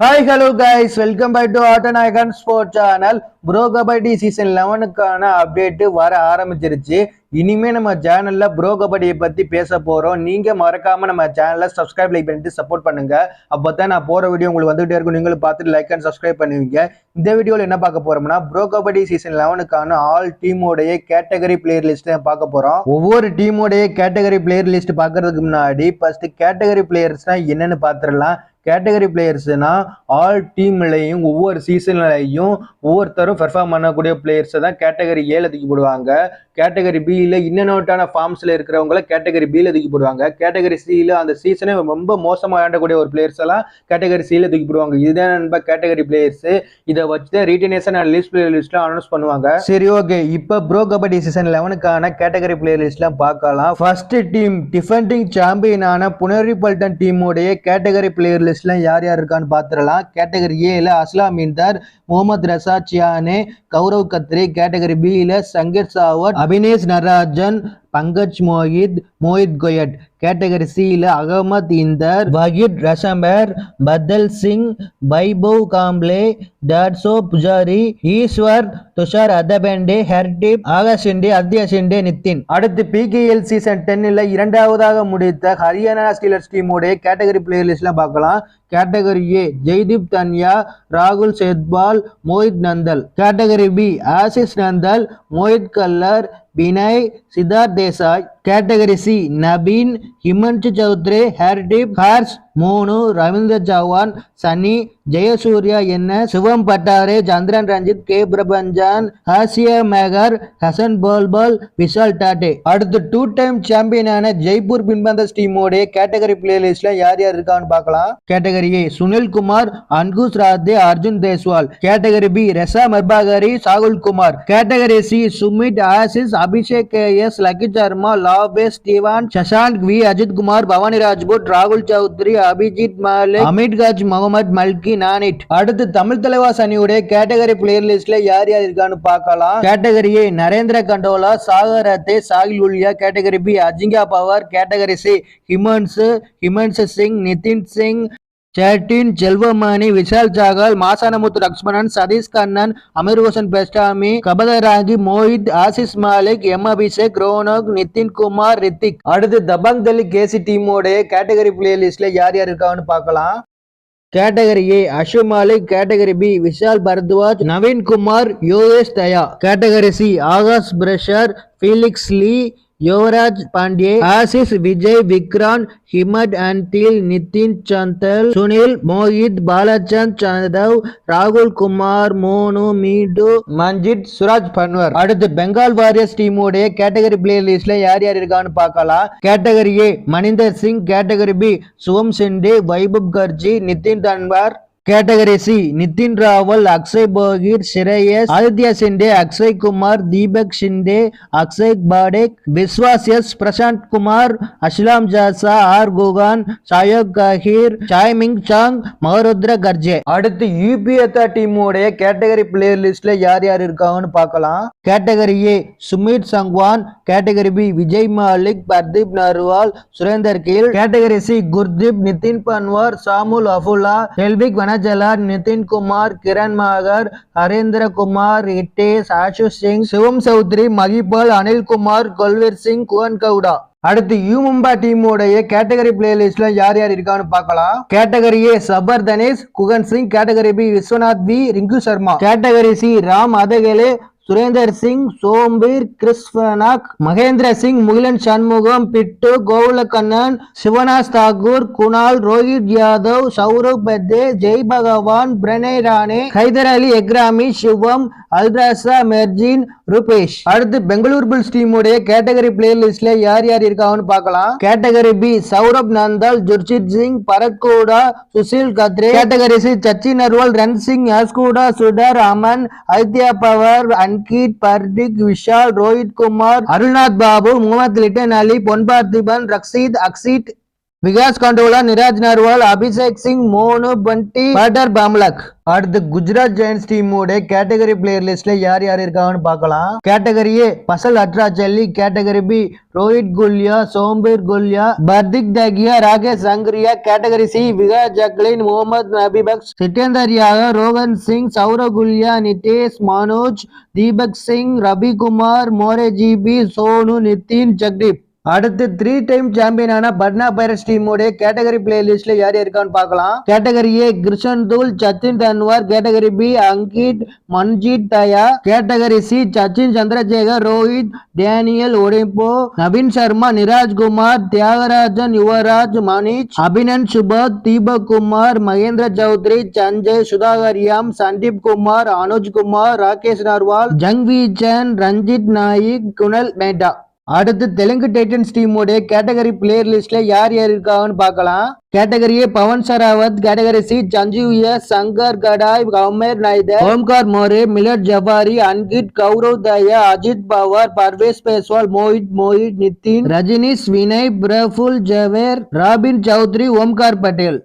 Hi hello guys, welcome back to Aattanayagan sport channel. Pro kabaddi season 11க்கான update வர ஆரம்பிச்சிருச்சு. இனிமே நம்ம சேனல்ல ப்ரோ கபடியை பத்தி பேச போறோம். நீங்க மறக்காம நம்ம சேனலை சப்ஸ்கிரைப் லைக் பண்ணிட்டு சப்போர்ட் பண்ணுங்க. அப்பதான் நான் போற வீடியோ உங்களுக்கு வந்துகிட்டே இருக்கும். நீங்களும் பார்த்துட்டு லைக் அண்ட் சப்ஸ்கிரைப் பண்ணுவீங்க. இந்த வீடியோல என்ன பார்க்க போறோம்னா, ப்ரோ கபடி சீசன் 11க்கான ஆல் டீமோடைய கேட்டகரி பிளேயர் லிஸ்ட் பார்க்க போறோம். ஒவ்வொரு டீமோடைய கேட்டகரி பிளேயர் லிஸ்ட் பார்க்கறதுக்கு முன்னாடி ஃபர்ஸ்ட் கேட்டகரி பிளேயர்ஸ்னா என்னன்னு பார்த்துடலாம். கேட்டகரி பிளேயர்ஸ்னா ஆல் டீம்லையும் ஒவ்வொரு சீசன்லையும் ஒவ்வொருத்தரும் பெர்ஃபார்ம் பண்ணக்கூடிய பிளேயர்ஸை தான் கேட்டகரி ஏல தூக்கி போடுவாங்க. கேட்டகரி பியில் இன்னொட்டான ஃபார்ம்ஸில் இருக்கிறவங்கள கேட்டகரி பியில் தூக்கி போடுவாங்க. கேட்டகரி சியில் அந்த சீசனே ரொம்ப மோசமாக ஆடக்கூடிய ஒரு பிளேயர்ஸ் எல்லாம் கேட்டகரி சியில் தூக்கி போடுவாங்க. இதுதான் நண்பா கேட்டகரி பிளேயர்ஸ். இதை வச்சு தான் ரீட்டனேஷன் அண்ட் லிஸ்ட் பிளேயர் லிஸ்ட்லாம் அனௌன்ஸ் பண்ணுவாங்க. சரி, ஓகே. இப்போ ப்ரோ கபடி சீசன் 11க்கான கேட்டகரி பிளேயர் லிஸ்ட்லாம் பார்க்கலாம். ஃபர்ஸ்ட் டீம் டிஃபெண்டிங் சாம்பியனான புனேரி பல்டன் டீமோடைய கேட்டகரி பிளேயர் லிஸ்ட்லாம் யார் யார் இருக்கான்னு பார்த்துடலாம். கேட்டகரி ஏல Aslam Inamdar, Mohammadreza Chiyaneh, Gaurav Khatri. Category பியில் சங்கர் சாவட், அபினேஷ் நடராஜன், பங்கஜ் மோஹித் கோயட். கேட்டகரி சியில் அகமது இந்தர், வஹீத் ரஷம்பர், பதல் சிங், வைபவ் காம்ப்ளே, டாட்சோ புஜாரி, ஈஸ்வர், துஷார் அதபெண்டே, ஹர்டீப், ஆகாஷ் ஷிண்டே, அத்யா ஷிண்டே, நிதின். அடுத்து பிகேஎல் சீசன் 10 இரண்டாவதாக முடித்த ஹரியானா ஸ்டீலர்ஸ் டீமோடைய கேட்டகரி பிளேயர் லிஸ்ட்லாம் பார்க்கலாம். கேட்டகரி ஏ ஜெய்தீப் தன்யா, ராகுல் சேத்பால், Mohit Nandal. Category B Ashish Nandal, Mohit Kallar, Vinay, Siddharth Desai. Category C Nabin, ஹிமன்ஷு Chowdhury, ஹர்டீப், Harsh, Monu, Ravindra Chauhan, சனி, ஜெயசூர்யா என்ன, சிவம் பட்டாரே, சந்திரன் ரஞ்சித், கே பிரபஞ்சன், ஹாசியா மேகர், ஹசன் போல்பால், விஷால் டாட்டே. அடுத்து 2 டைம் சாம்பியனான ஜெய்ப்பூர் பின்பந்தஸ் டீமோடைய கேட்டகரி பிளேயர் லிஸ்ட்ல யார் யார் இருக்கான்னு பார்க்கலாம். கேட்டகரி ஏ Sunil Kumar, Ankush Rathee, Arjun Deshwal. Category B Reza Mirbagheri, Sahul Kumar. Category C Sumit, Ashish, Abhishek KS, Lucky Sharma, லாவே, ஸ்டீவன், சஷாங்க் வி, அஜித் குமார், பவானி ராஜ்புட், ராகுல் சௌத்ரி, அபிஜித் மாலிக், அமித் காஜ், முகமது மல்கி, நானிட். அடுத்து தமிழ் தலைவாஸ் அணியுடைய கேட்டகரி பிளேயர் லிஸ்ட்ல யார் யார் இருக்கான்னு பார்க்கலாம். கேட்டகரி ஏ நரேந்திர கண்டோலா, சாகர் ரத்தே, சாகில் உல்யா. Category B Ajinkya Pawar. Category C Himanshu Singh, Nitin Singh, சேட்டின் Selvamani, Vishal Chahal, Masanamuthu Lakshmanan, Sathish Kannan, Amir Hossein Bastami, கபதராங்கி, மோஹித், ஆசிஸ் மாலிக், எம் அபிஷேக், ரோனக், நிதின் குமார், ரித்திக். அடுத்து தபங் தலி கேசி டீமோடைய கேட்டகரி பிளேயர் லிஸ்ட்ல யார் யார் இருக்கான்னு பார்க்கலாம். Category A Ashu Malik. Category B Vishal Bhardwaj, Naveen Kumar, Yogesh Dahiya. Category C Aakash Prashar, Felix Li, Yuvraj Pandey, Ashish, Vijay, Vikrant, Himmat Antil, Nitin Chandel, Sunil, Mohit, Balchand சதவ், ராகுல் குமார், மோனு, மீடு, மஞ்சித், சுராஜ் பன்வர். அடுத்து பெங்கால் வாரியர்ஸ் டீமோடைய கேட்டகரி பிளேயர் லிஸ்ட்ல யார் யார் இருக்கான்னு பார்க்கலாம். Category A Maninder Singh. Category B Shubham Shinde, Vaibhav Garje, Nitin Tanwar. Category C Nitin Rawal, Akshay போகிர், Shreyas, Aditya Shinde, Akshay Kumar, Deepak Shinde, Akshay பாடேக், Vishwas S, Prashanth Kumar, அஸ்லாம் ஜாசா, ஆர் குகான், சாயோக் கஹீர், சாய்மிங் சாங், மகருத்ர கர்ஜே. அடுத்து யூபிஎத்தா டீமோடைய கேட்டகரி பிளேயர் லிஸ்ட்ல யார் யார் இருக்காங்கன்னு பார்க்கலாம். Category A Sumit Sangwan. Category B Vijay Malik, Pardeep Narwal, Surender Gill. Category C Gurdeep, Nitin Panwar, சாமுல் அஃபுல்லா, ஹெல்விக் வனஜலா, நிதின் குமார், கிரண் மாகர், ஹரேந்திர குமார், இட்டேஷ், ஆஷுஷ் சிங், சிவம் சௌத்ரி, மகிபால், அனில் குமார், கொல்வீர் சிங், குவன் கவுடா. அடுத்து யூமும்பா டீமோடைய கேட்டகரி பிளேயர் லிஸ்ட்ல யார் யார் இருக்கான்னு பார்க்கலாம். Category A Zafar Danesh, Guman Singh. Category B Vishwanath V, Rinku Sharma. Category C Ram Adagale, Surender Singh, Sombir, கிறிஸ்வனாக், மகேந்திர சிங், முகிலன் சண்முகம், பிட்டு, கோகுலக்கண்ணன், சிவனாஸ் தாக்கூர், குணால், ரோஹித் யாதவ், சௌரவ் பெத்தே, ஜெய் பகவான், பிரணய் ராணே, ஹைதர் அலி, எக்ராமி, சிவம், அல்ராசா, மெர்ஜின், ரூபேஷ். அடுத்து பெங்களூர் புல்ஸ் டீமுடைய கேட்டகரி பிளேயர் லிஸ்ட்ல யார் யார் இருக்காங்கன்னு பார்க்கலாம். கேட்டகரி பி சௌரப் நந்தால், ஜுர்ஜித் சிங், பரத்கூடா, சுசில் கத்ரே. கேட்டகரி சி சச்சின் நர்வால், ரன் சிங், யாஸ்கூடா, சுடர், அமன், ஆதித்யா பவர், அன்கிட், பர்டிக், விஷால், ரோஹித் குமார், அருள்நாத் பாபு, முகமது லிட்டன் அலி, பொன் பார்த்திபன், ரக்ஷித், அக்ஷித். விகாஸ் கண்டோலா, நிராஜ் நர்வால், அபிஷேக் சிங், மோனு பண்டி, பட்டர் பாம்லக். அடுத்து குஜராத் ஜெயண்ட்ஸ் டீமோட கேட்டகரி பிளேயர் லிஸ்ட்ல யார் யார் இருக்காங்கன்னு பார்க்கலாம். கேட்டகரி ஏ Fazel Atrachali, category B Rohit Gulia, Sombir Gulia, Pratik Dahiya, Rakesh சங்கரியா, கேட்டகரி சி விகாஸ் ஜக்லின், முகமது நபிபக்ஸ், சிட்டேந்தர் யாதவ், ரோஹன் சிங், சௌரவ் குல்யா, நிதேஷ், மனோஜ், தீபக் சிங், ரவிக்குமார், மோரேஜிபி, சோனு, நிதின், ஜக்தீப். அடுத்து 3 டைம் சாம்பியனான பட்னா பைரட்ஸ் டீமோட கேட்டகரி பிளேயர் லிஸ்ட்ல யார் இருக்கான்னு பார்க்கலாம். Category A Krishan Dhull, Sachin Tanwar, category B Ankit, Manjeet Dahiya, category C Sachin Chandrasekar, Rohit, Daniel Odhiambo, Naveen Sharma, Neeraj Kumar, Thiagarajan, Yuvraj, Manish, Abhinan Subath, Deepak Kumar, Mahendra Chowdhury, Sanjay, Sudhakar யாம், சந்தீப் குமார், அனுஜ் குமார், ராகேஷ் நர்வால், ஜங்வீச்சன், ரஞ்சித் நாயிக், குணல் மேத்தா. அடுத்து தெலுங்கு டைட்டன்ஸ் டீமோட கேட்டகரி பிளேயர் லிஸ்ட்ல யார் யார் இருக்காங்கன்னு பார்க்கலாம். Category A Pawan Sehrawat, category C Sanjeev S, Shankar Gadai, கௌமேர் நைதர், ஓம்கார் மோரே, மிலட் ஜவாரி, அன்கிட், கௌரவ் தயா, அஜித் பவார், பர்வேஸ் பேஸ்வால், மோஹித், நிதின், ரஜினிஷ், வினய், பிரஃபுல் ஜவேர், ராபின் சௌத்ரி, ஓம்கார் பட்டேல்.